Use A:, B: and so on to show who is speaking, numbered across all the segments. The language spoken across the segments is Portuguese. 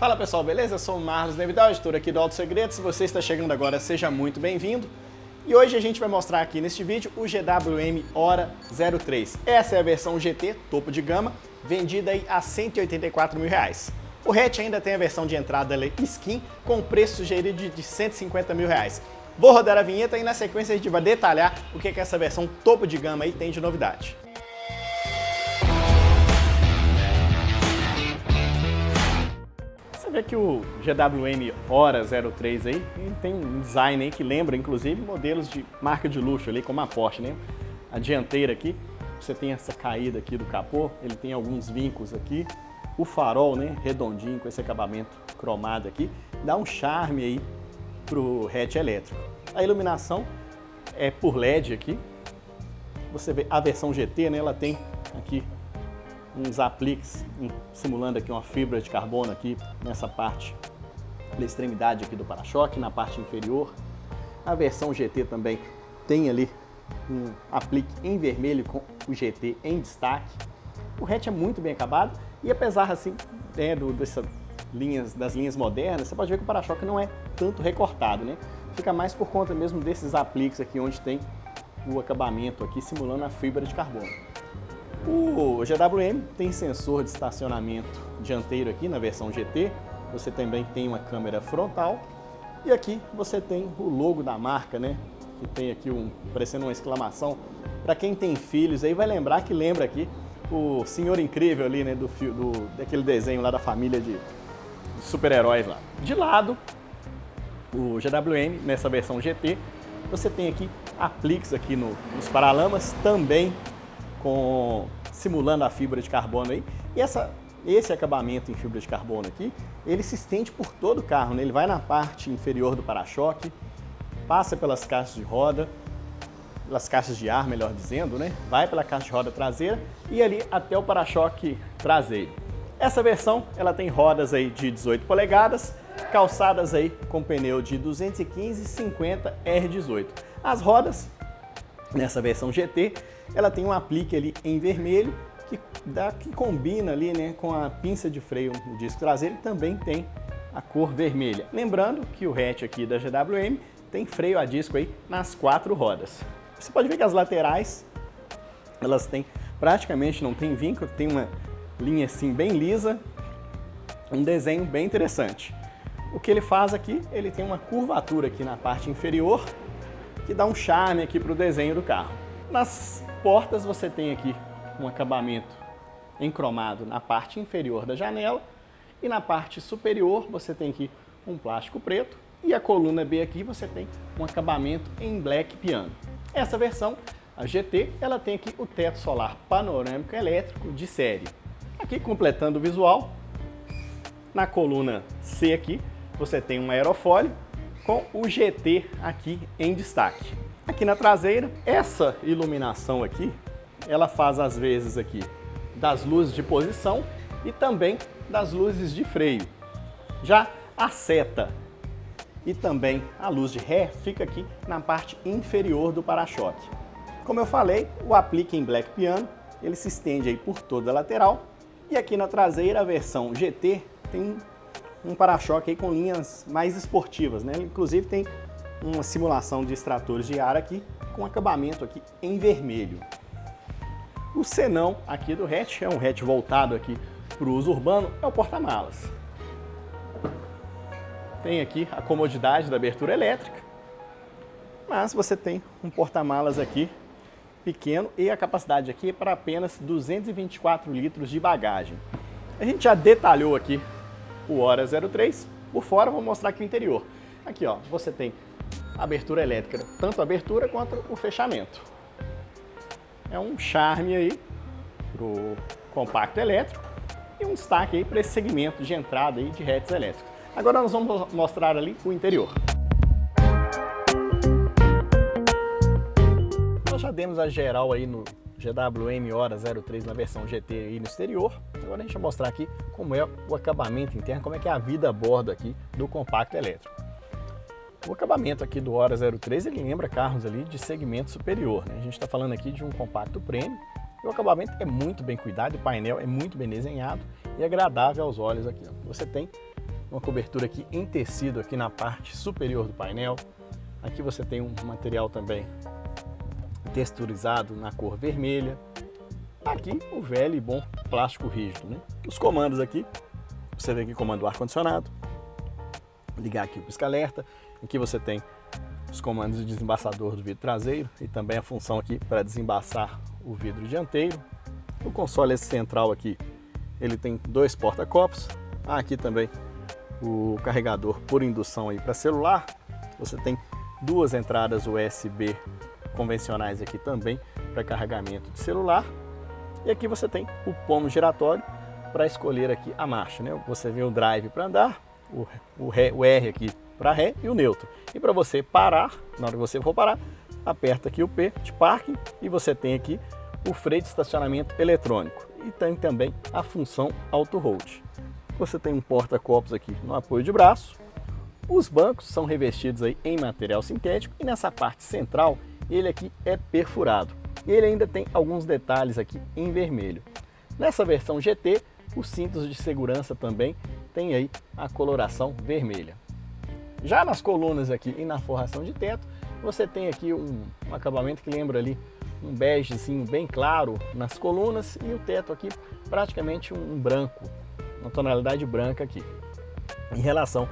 A: Fala pessoal, beleza? Eu sou o Marlos Nevidal, editor aqui do Auto Segredos. Se você está chegando agora, seja muito bem-vindo. E hoje a gente vai mostrar aqui neste vídeo o GWM Ora 03. Essa é a versão GT, topo de gama, vendida aí a R$184 mil. O hatch ainda tem a versão de entrada skin, com preço sugerido de R$150 mil. Vou rodar a vinheta e na sequência a gente vai detalhar o que essa versão topo de gama aí tem de novidade. Você vê que o GWM Ora 03 aí tem um design aí que lembra inclusive modelos de marca de luxo ali, como a Porsche, né? A dianteira aqui, você tem essa caída aqui do capô, ele tem alguns vincos aqui, o farol, né, redondinho com esse acabamento cromado aqui, dá um charme aí pro hatch elétrico. A iluminação é por LED aqui. Você vê a versão GT, né, ela tem aqui uns apliques simulando aqui uma fibra de carbono aqui nessa parte da extremidade aqui do para-choque, na parte inferior. A versão GT também tem ali um aplique em vermelho com o GT em destaque. O hatch é muito bem acabado e apesar assim, né, das linhas modernas, você pode ver que o para-choque não é tanto recortado, né? Fica mais por conta mesmo desses apliques aqui onde tem o acabamento aqui simulando a fibra de carbono. O GWM tem sensor de estacionamento dianteiro aqui na versão GT, você também tem uma câmera frontal e aqui você tem o logo da marca, né? Que tem aqui parecendo uma exclamação. Para quem tem filhos aí vai lembrar que lembra aqui o Senhor Incrível ali, né? Daquele desenho lá da família de super-heróis lá. De lado, o GWM nessa versão GT, você tem aqui apliques aqui nos paralamas também simulando a fibra de carbono aí. E esse acabamento em fibra de carbono aqui, ele se estende por todo o carro, né? Ele vai na parte inferior do para-choque, passa pelas caixas de roda, pelas caixas de ar, melhor dizendo, né? Vai pela caixa de roda traseira e ali até o para-choque traseiro. Essa versão, ela tem rodas aí de 18 polegadas, calçadas aí com pneu de 215/50 R18. As rodas, nessa versão GT, ela tem um aplique ali em vermelho que combina ali, né, com a pinça de freio no disco traseiro e também tem a cor vermelha. Lembrando que o hatch aqui da GWM tem freio a disco aí nas 4 rodas. Você pode ver que as laterais, elas praticamente não tem vinco, tem uma linha assim bem lisa, um desenho bem interessante. O que ele faz aqui, ele tem uma curvatura aqui na parte inferior que dá um charme aqui para o desenho do carro. Nas portas você tem aqui um acabamento encromado na parte inferior da janela e na parte superior você tem aqui um plástico preto e a coluna B aqui você tem um acabamento em black piano. Essa versão, a GT, ela tem aqui o teto solar panorâmico elétrico de série. Aqui completando o visual, na coluna C aqui você tem um aerofólio com o GT aqui em destaque. Aqui na traseira, essa iluminação aqui, ela faz às vezes aqui das luzes de posição e também das luzes de freio. Já a seta e também a luz de ré fica aqui na parte inferior do para-choque. Como eu falei, o aplique em black piano, ele se estende aí por toda a lateral e aqui na traseira a versão GT tem um para-choque aí com linhas mais esportivas, né? Inclusive tem uma simulação de extratores de ar aqui com acabamento aqui em vermelho. O senão aqui do hatch é um hatch voltado aqui para o uso urbano, é o porta-malas. Tem aqui a comodidade da abertura elétrica, mas você tem um porta-malas aqui pequeno e a capacidade aqui é para apenas 224 litros de bagagem. A gente já detalhou aqui o Ora 03, por fora vou mostrar aqui o interior. Aqui ó, você tem a abertura elétrica, tanto a abertura quanto o fechamento. É um charme aí pro compacto elétrico e um destaque aí para esse segmento de entrada aí de hatches elétricos. Agora nós vamos mostrar ali o interior. Nós já demos a geral aí no GWM Ora 03 na versão GT aí no exterior. Agora a gente vai mostrar aqui como é o acabamento interno, como é que é a vida a bordo aqui do compacto elétrico. O acabamento aqui do Ora 03, ele lembra carros ali de segmento superior, né? A gente está falando aqui de um compacto premium e o acabamento é muito bem cuidado, o painel é muito bem desenhado e agradável aos olhos aqui. Ó. Você tem uma cobertura aqui em tecido aqui na parte superior do painel. Aqui você tem um material também texturizado na cor vermelha. Aqui o velho e bom plástico rígido, né? Os comandos aqui, você vê aqui comando ar-condicionado, ligar aqui o pisca-alerta. Aqui você tem os comandos de desembaçador do vidro traseiro e também a função aqui para desembaçar o vidro dianteiro. O console central aqui, ele tem 2 porta-copos. Aqui também o carregador por indução aí para celular. Você tem 2 entradas USB convencionais aqui também para carregamento de celular. E aqui você tem o pomo giratório para escolher aqui a marcha, né? Você vê o drive para andar, o R aqui para ré e o neutro. E para você parar, na hora que você for parar, aperta aqui o P de parking e você tem aqui o freio de estacionamento eletrônico. E tem também a função auto hold. Você tem um porta-copos aqui no apoio de braço. Os bancos são revestidos aí em material sintético e nessa parte central ele aqui é perfurado. E ele ainda tem alguns detalhes aqui em vermelho. Nessa versão GT, os cintos de segurança também tem aí a coloração vermelha. Já nas colunas aqui e na forração de teto, você tem aqui um acabamento que lembra ali um begezinho bem claro nas colunas e o teto aqui praticamente um branco, uma tonalidade branca aqui. Em relação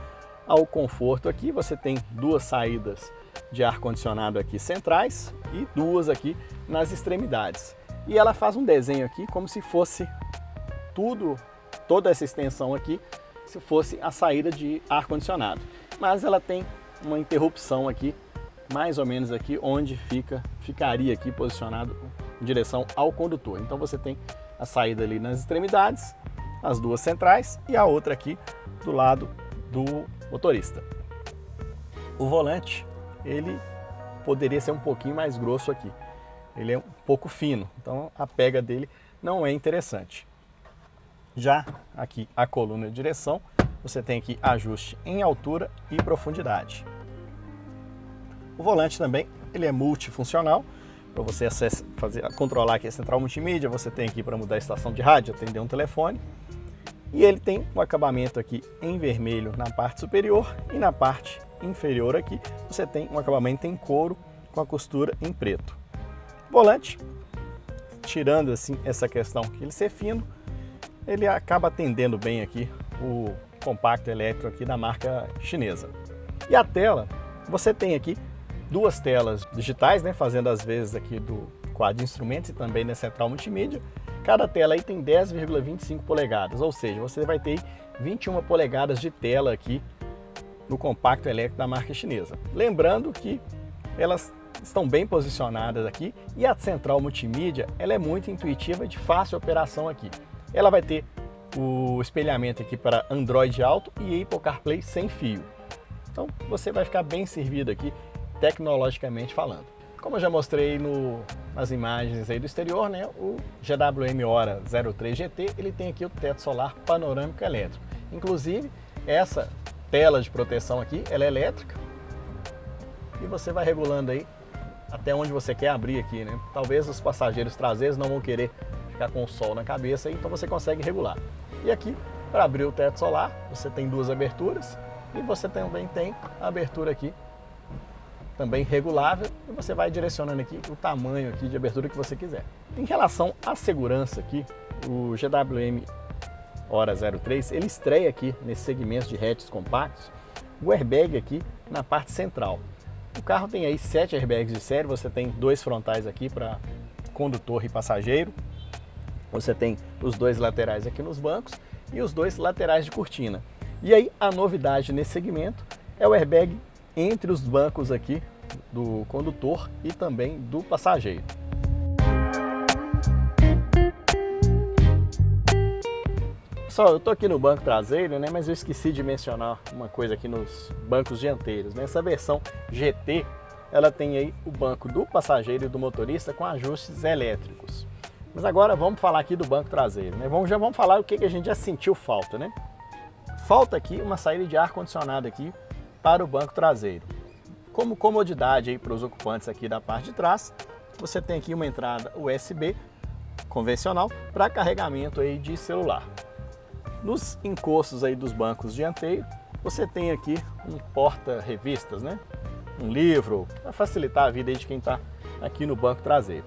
A: ao conforto aqui, você tem 2 saídas de ar-condicionado aqui centrais e 2 aqui nas extremidades. E ela faz um desenho aqui como se fosse toda essa extensão aqui, se fosse a saída de ar-condicionado. Mas ela tem uma interrupção aqui, mais ou menos aqui onde ficaria aqui posicionado em direção ao condutor. Então você tem a saída ali nas extremidades, as 2 centrais e a outra aqui do lado do motorista. O volante, ele poderia ser um pouquinho mais grosso aqui. Ele é um pouco fino, então a pega dele não é interessante. Já aqui a coluna de direção, você tem aqui ajuste em altura e profundidade. O volante também, ele é multifuncional, para você controlar aqui a central multimídia, você tem aqui para mudar a estação de rádio, atender um telefone. E ele tem um acabamento aqui em vermelho na parte superior e na parte inferior aqui você tem um acabamento em couro com a costura em preto. Volante, tirando assim essa questão que ele ser fino, ele acaba atendendo bem aqui o compacto elétrico aqui da marca chinesa. E a tela, você tem aqui 2 telas digitais, né, fazendo as vezes aqui do quadro de instrumentos e também da central multimídia. Cada tela aí tem 10,25 polegadas, ou seja, você vai ter 21 polegadas de tela aqui no compacto elétrico da marca chinesa. Lembrando que elas estão bem posicionadas aqui e a central multimídia ela é muito intuitiva e de fácil operação aqui. Ela vai ter o espelhamento aqui para Android Auto e Apple CarPlay sem fio. Então você vai ficar bem servido aqui tecnologicamente falando. Como eu já mostrei nas imagens aí do exterior, né, o GWM Ora 03 GT ele tem aqui o teto solar panorâmico elétrico. Inclusive essa tela de proteção aqui ela é elétrica e você vai regulando aí até onde você quer abrir aqui, né? Talvez os passageiros traseiros não vão querer ficar com o sol na cabeça, então você consegue regular. E aqui para abrir o teto solar você tem 2 aberturas e você também tem a abertura aqui também regulável e você vai direcionando aqui o tamanho aqui de abertura que você quiser. Em relação à segurança aqui, o GWM Ora 03 ele estreia aqui nesse segmento de hatches compactos o airbag aqui na parte central. O carro tem aí 7 airbags de série, você tem 2 frontais aqui para condutor e passageiro, você tem os 2 laterais aqui nos bancos e os 2 laterais de cortina. E aí a novidade nesse segmento é o airbag entre os bancos aqui do condutor e também do passageiro. Pessoal, eu estou aqui no banco traseiro, né, mas eu esqueci de mencionar uma coisa aqui nos bancos dianteiros. Nessa versão GT, ela tem aí o banco do passageiro e do motorista com ajustes elétricos. Mas agora vamos falar aqui do banco traseiro, né? Já vamos falar o que a gente já sentiu falta, né? Falta aqui uma saída de ar-condicionado aqui para o banco traseiro. Como comodidade aí para os ocupantes aqui da parte de trás, você tem aqui uma entrada USB convencional para carregamento aí de celular. nos encostos aí dos bancos dianteiros, você tem aqui um porta-revistas, né? Um livro, para facilitar a vida aí de quem está aqui no banco traseiro.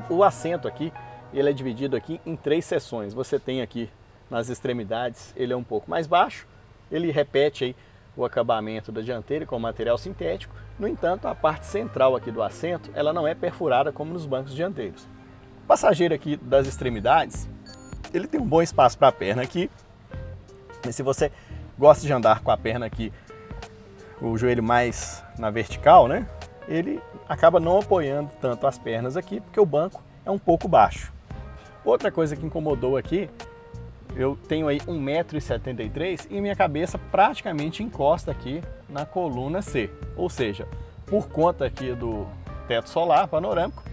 A: O assento aqui, ele é dividido aqui em 3 seções. Você tem aqui nas extremidades, ele é um pouco mais baixo, ele repete aí o acabamento da dianteira com material sintético. No entanto, a parte central aqui do assento, ela não é perfurada como nos bancos dianteiros. O passageiro aqui das extremidades, ele tem um bom espaço para a perna aqui. E se você gosta de andar com a perna aqui, o joelho mais na vertical, né? Ele acaba não apoiando tanto as pernas aqui, porque o banco é um pouco baixo. Outra coisa que incomodou aqui, eu tenho aí 1,73 m e minha cabeça praticamente encosta aqui na coluna C. Ou seja, por conta aqui do teto solar panorâmico,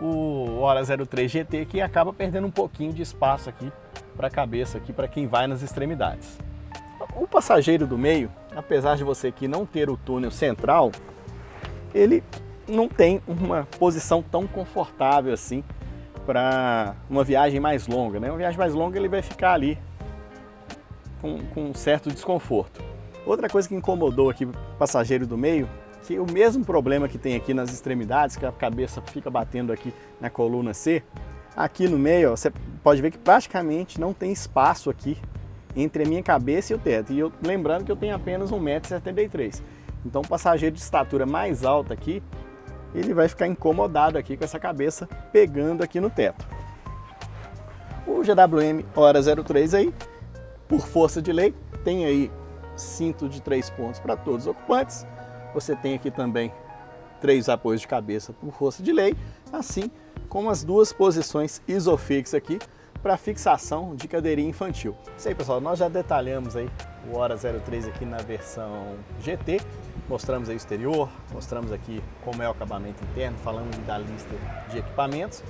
A: o Hora 03 GT aqui acaba perdendo um pouquinho de espaço aqui para a cabeça, aqui para quem vai nas extremidades. O passageiro do meio, apesar de você aqui não ter o túnel central, ele não tem uma posição tão confortável assim para uma viagem mais longa, né? Uma viagem mais longa ele vai ficar ali com um certo desconforto. Outra coisa que incomodou aqui o passageiro do meio, que o mesmo problema que tem aqui nas extremidades, que a cabeça fica batendo aqui na coluna C, aqui no meio, ó, você pode ver que praticamente não tem espaço aqui entre a minha cabeça e o teto. E lembrando que eu tenho apenas 1,73 m. Então o passageiro de estatura mais alta aqui, ele vai ficar incomodado aqui com essa cabeça pegando aqui no teto. O GWM Hora 03 aí, por força de lei, tem aí cinto de 3 pontos para todos os ocupantes. Você tem aqui também 3 apoios de cabeça por força de lei, assim como as 2 posições Isofix aqui para fixação de cadeirinha infantil. Isso aí, pessoal, nós já detalhamos aí o Hora 03 aqui na versão GT, mostramos aí o exterior, mostramos aqui como é o acabamento interno, falamos da lista de equipamentos.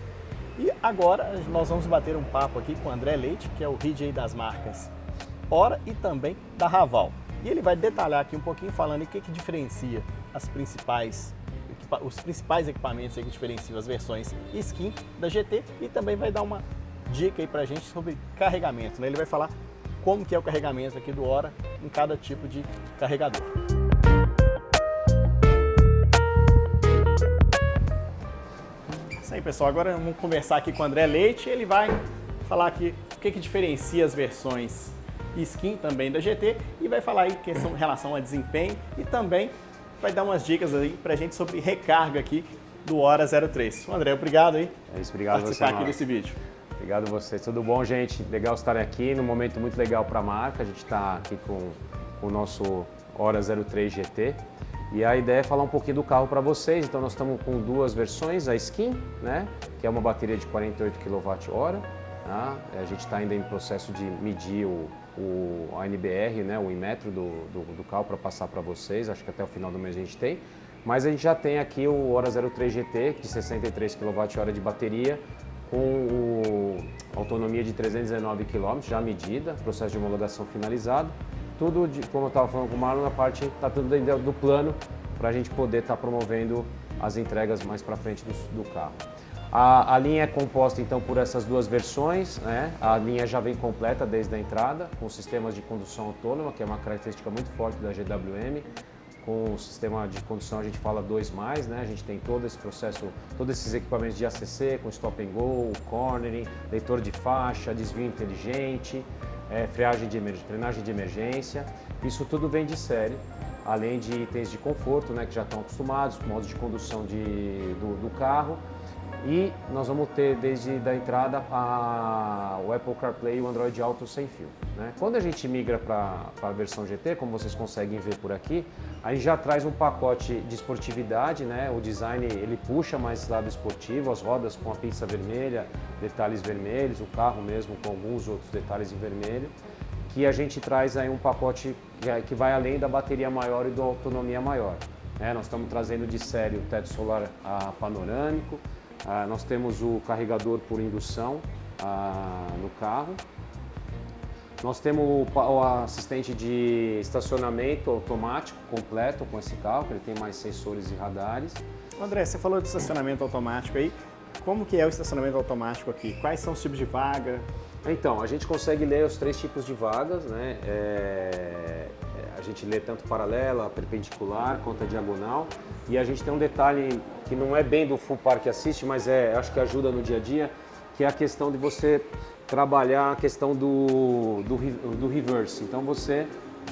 A: E agora nós vamos bater um papo aqui com o André Leite, que é o RJ das marcas Hora e também da Raval. E ele vai detalhar aqui um pouquinho falando o que diferencia os principais equipamentos aí que diferenciam as versões Skin da GT, e também vai dar uma dica aí pra gente sobre carregamento, né? Ele vai falar como que é o carregamento aqui do Hora em cada tipo de carregador. Isso aí, pessoal, agora vamos conversar aqui com o André Leite. Ele vai falar aqui o que diferencia as versões Skin também da GT e vai falar aí questão em relação a desempenho e também vai dar umas dicas aí pra gente sobre recarga aqui do Hora 03. André, obrigado aí por participar aqui desse vídeo.
B: Obrigado a vocês. Tudo bom, gente? Legal estar aqui num momento muito legal para a marca. A gente está aqui com o nosso Hora 03 GT e a ideia é falar um pouquinho do carro para vocês. Então nós estamos com 2 versões, a Skin, né, que é uma bateria de 48 kWh. Tá? A gente está ainda em processo de medir a NBR, né, o Inmetro do carro para passar para vocês. Acho que até o final do mês a gente tem. Mas a gente já tem aqui o Hora 03 GT de 63 kWh de bateria, com autonomia de 319 km já medida, processo de homologação finalizado. Tudo, como eu estava falando com o Marlon, na parte está tudo dentro do plano para a gente poder estar promovendo as entregas mais para frente do carro. A linha é composta então por essas 2 versões, né? A linha já vem completa desde a entrada, com sistemas de condução autônoma, que é uma característica muito forte da GWM. Com o sistema de condução a gente fala 2+, né? A gente tem todo esse processo, todos esses equipamentos de ACC, com stop and go, cornering, leitor de faixa, desvio inteligente, frenagem de emergência. Isso tudo vem de série, além de itens de conforto, né, que já estão acostumados, com modos de condução do carro. E nós vamos ter desde a entrada o Apple CarPlay e o Android Auto sem fio, né? Quando a gente migra para a versão GT, como vocês conseguem ver por aqui, a gente já traz um pacote de esportividade, né? O design ele puxa mais esse lado esportivo, as rodas com a pinça vermelha, detalhes vermelhos, o carro mesmo com alguns outros detalhes em vermelho, que a gente traz aí um pacote que vai além da bateria maior e da autonomia maior, né? Nós estamos trazendo de série o teto solar panorâmico. Nós temos o carregador por indução no carro. Nós temos o assistente de estacionamento automático completo com esse carro, que ele tem mais sensores e radares.
A: André, você falou de estacionamento automático aí. Como que é o estacionamento automático aqui? Quais são os tipos de vaga?
B: Então, a gente consegue ler os 3 tipos de vagas, né? A gente lê tanto paralela, perpendicular, quanto a diagonal. E a gente tem um detalhe que não é bem do Full Park Assist, mas acho que ajuda no dia a dia, que é a questão de você trabalhar a questão do reverse. Então você,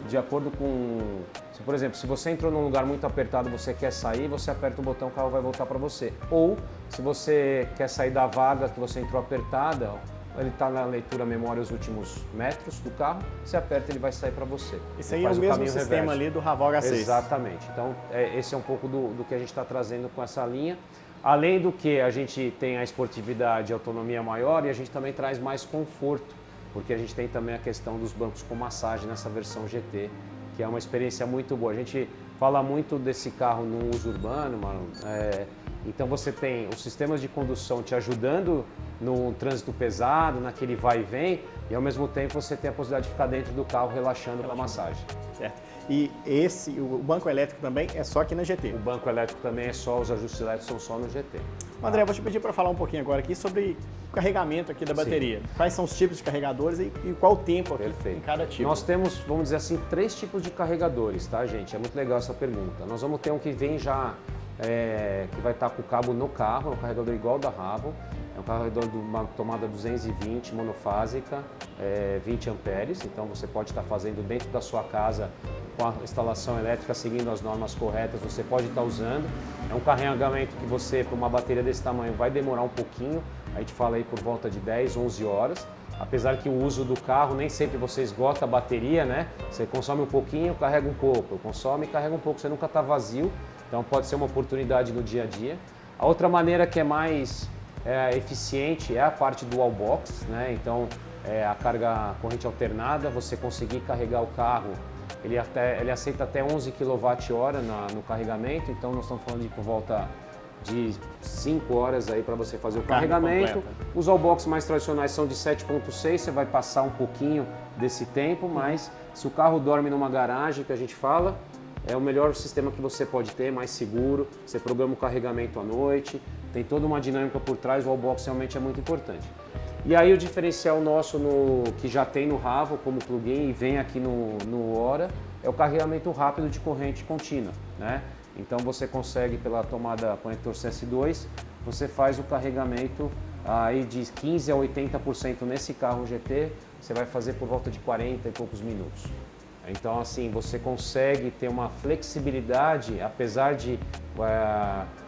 B: de acordo com... Por exemplo, se você entrou num lugar muito apertado, você quer sair, você aperta o botão, o carro vai voltar para você. Ou, se você quer sair da vaga que você entrou apertada, ele está na leitura memória os últimos metros do carro, você aperta, ele vai sair para você.
A: Isso aí é o mesmo sistema ali do Raval H6.
B: Exatamente. Então, esse é um pouco do que a gente está trazendo com essa linha. Além do que a gente tem a esportividade e a autonomia maior, e a gente também traz mais conforto, porque a gente tem também a questão dos bancos com massagem nessa versão GT, que é uma experiência muito boa. A gente fala muito desse carro no uso urbano, mano. Então você tem os sistemas de condução te ajudando no trânsito pesado, naquele vai e vem, e ao mesmo tempo você tem a possibilidade de ficar dentro do carro relaxando com a massagem.
A: Certo. E o banco elétrico também é só aqui na GT?
B: O banco elétrico também é só, os ajustes elétricos são só no GT.
A: André, eu vou te pedir para falar um pouquinho agora aqui sobre o carregamento aqui da bateria. Sim. Quais são os tipos de carregadores e qual o tempo aqui em cada tipo?
B: Nós temos, vamos dizer assim, 3 tipos de carregadores, tá, gente? É muito legal essa pergunta. Nós vamos ter um que vem já, que vai estar com o cabo no carro, é um carregador igual ao da Raval. É um carregador de uma tomada 220 monofásica, 20 amperes, então você pode estar fazendo dentro da sua casa com a instalação elétrica, seguindo as normas corretas, você pode estar usando. É um carregamento que você, para uma bateria desse tamanho, vai demorar um pouquinho, a gente fala aí por volta de 10, 11 horas, apesar que o uso do carro, nem sempre você esgota a bateria, né? Você consome um pouquinho, carrega um pouco, consome e carrega um pouco, você nunca está vazio, então pode ser uma oportunidade no dia a dia. A outra maneira que é mais eficiente é a parte do wallbox, né? Então a carga corrente alternada, você conseguir carregar o carro, ele aceita até 11 kWh no carregamento, então nós estamos falando de por volta de 5 horas aí para você fazer o carregamento. Os wallbox mais tradicionais são de 7.6, você vai passar um pouquinho desse tempo, mas se o carro dorme numa garagem, que a gente fala, é o melhor sistema que você pode ter, mais seguro, você programa o carregamento à noite, tem toda uma dinâmica por trás, o wallbox realmente é muito importante. E aí o diferencial nosso que já tem no Raval como plugin e vem aqui no Hora, é o carregamento rápido de corrente contínua, né? Então você consegue, pela tomada conector CS2, você faz o carregamento aí de 15% a 80% nesse carro GT, você vai fazer por volta de 40 e poucos minutos. Então, assim, você consegue ter uma flexibilidade, apesar de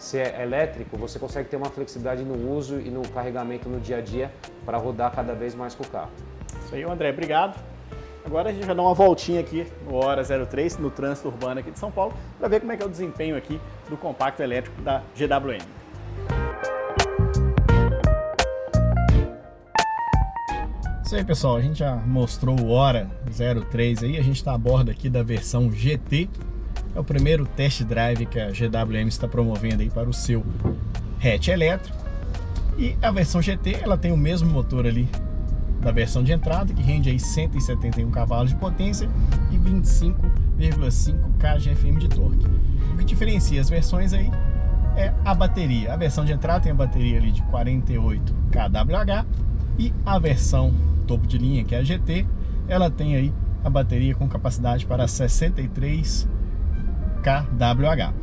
B: ser elétrico, você consegue ter uma flexibilidade no uso e no carregamento no dia a dia para rodar cada vez mais com o carro.
A: Isso aí, André, obrigado. Agora a gente vai dar uma voltinha aqui no Hora 03, no trânsito urbano aqui de São Paulo, para ver como é que é o desempenho aqui do compacto elétrico da GWM. Isso aí, pessoal, a gente já mostrou o Hora 03 aí, a gente está a bordo aqui da versão GT. É o primeiro test drive que a GWM está promovendo aí para o seu hatch elétrico. E a versão GT, ela tem o mesmo motor ali da versão de entrada, que rende aí 171 cavalos de potência e 25,5 kgfm de torque. O que diferencia as versões aí é a bateria. A versão de entrada tem a bateria ali de 48 kWh e a versão topo de linha, que é a GT, ela tem aí a bateria com capacidade para 63 kWh.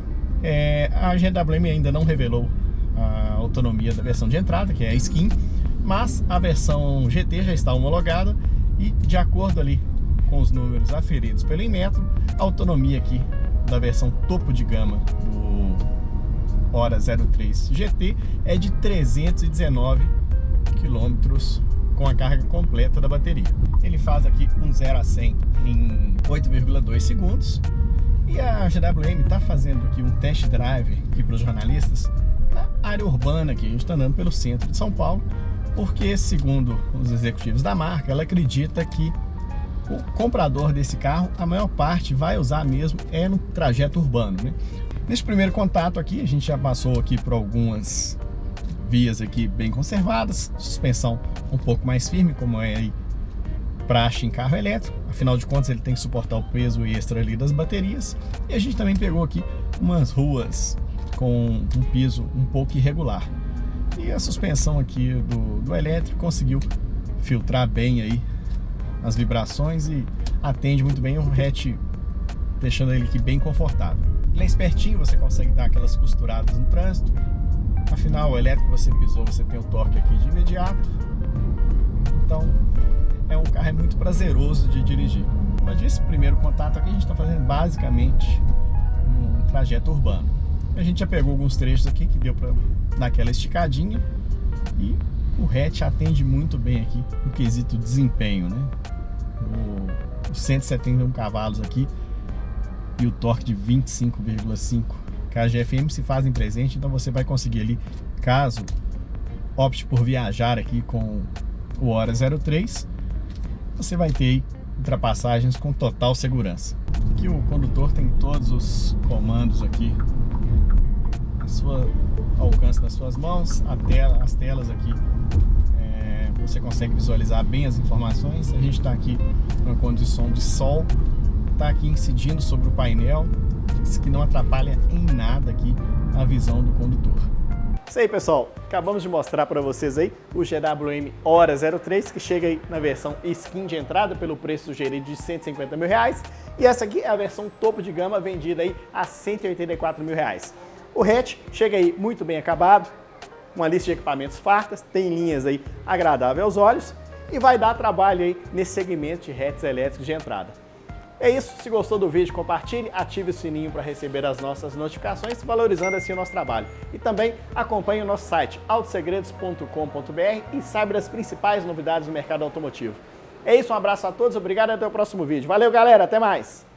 A: A GWM ainda não revelou a autonomia da versão de entrada, que é a Skin, mas a versão GT já está homologada e, de acordo ali com os números aferidos pelo Inmetro, a autonomia aqui da versão topo de gama do Hora 03 GT é de 319 km com a carga completa da bateria. Ele faz aqui um 0 a 100 em 8,2 segundos. E a GWM está fazendo aqui um test drive aqui para os jornalistas na área urbana aqui. A gente está andando pelo centro de São Paulo, porque, segundo os executivos da marca, ela acredita que o comprador desse carro, a maior parte vai usar mesmo no trajeto urbano, né? Nesse primeiro contato aqui, a gente já passou aqui por algumas vias aqui bem conservadas, suspensão um pouco mais firme, como é aí praxe em carro elétrico, afinal de contas ele tem que suportar o peso extra ali das baterias. E a gente também pegou aqui umas ruas com um piso um pouco irregular. E a suspensão aqui do elétrico conseguiu filtrar bem aí as vibrações e atende muito bem o hatch, deixando ele aqui bem confortável. Ele é espertinho, você consegue dar aquelas costuradas no trânsito. Afinal, o elétrico que você pisou, você tem o torque aqui de imediato. Então, é um carro muito prazeroso de dirigir. Como eu disse, primeiro contato aqui a gente está fazendo basicamente um trajeto urbano. A gente já pegou alguns trechos aqui que deu para dar aquela esticadinha e o hatch atende muito bem aqui no quesito desempenho, né? Os 171 cavalos aqui e o torque de 25,5 kgfm se fazem presente, então você vai conseguir ali, caso opte por viajar aqui com o Hora 03, você vai ter aí ultrapassagens com total segurança. Aqui o condutor tem todos os comandos aqui ao alcance das suas mãos, as telas aqui você consegue visualizar bem as informações. A gente está aqui numa condição de sol, está aqui incidindo sobre o painel, isso que não atrapalha em nada aqui a visão do condutor. Isso aí, pessoal, acabamos de mostrar para vocês aí o GWM Hora 03, que chega aí na versão skin de entrada pelo preço sugerido de R$150 mil, e essa aqui é a versão topo de gama vendida aí a R$184 mil. O hatch chega aí muito bem acabado, uma lista de equipamentos fartas, tem linhas aí agradáveis aos olhos e vai dar trabalho aí nesse segmento de hatches elétricos de entrada. É isso, se gostou do vídeo, compartilhe, ative o sininho para receber as nossas notificações, valorizando assim o nosso trabalho. E também acompanhe o nosso site autosegredos.com.br e saiba das principais novidades do mercado automotivo. É isso, um abraço a todos, obrigado e até o próximo vídeo. Valeu, galera, até mais!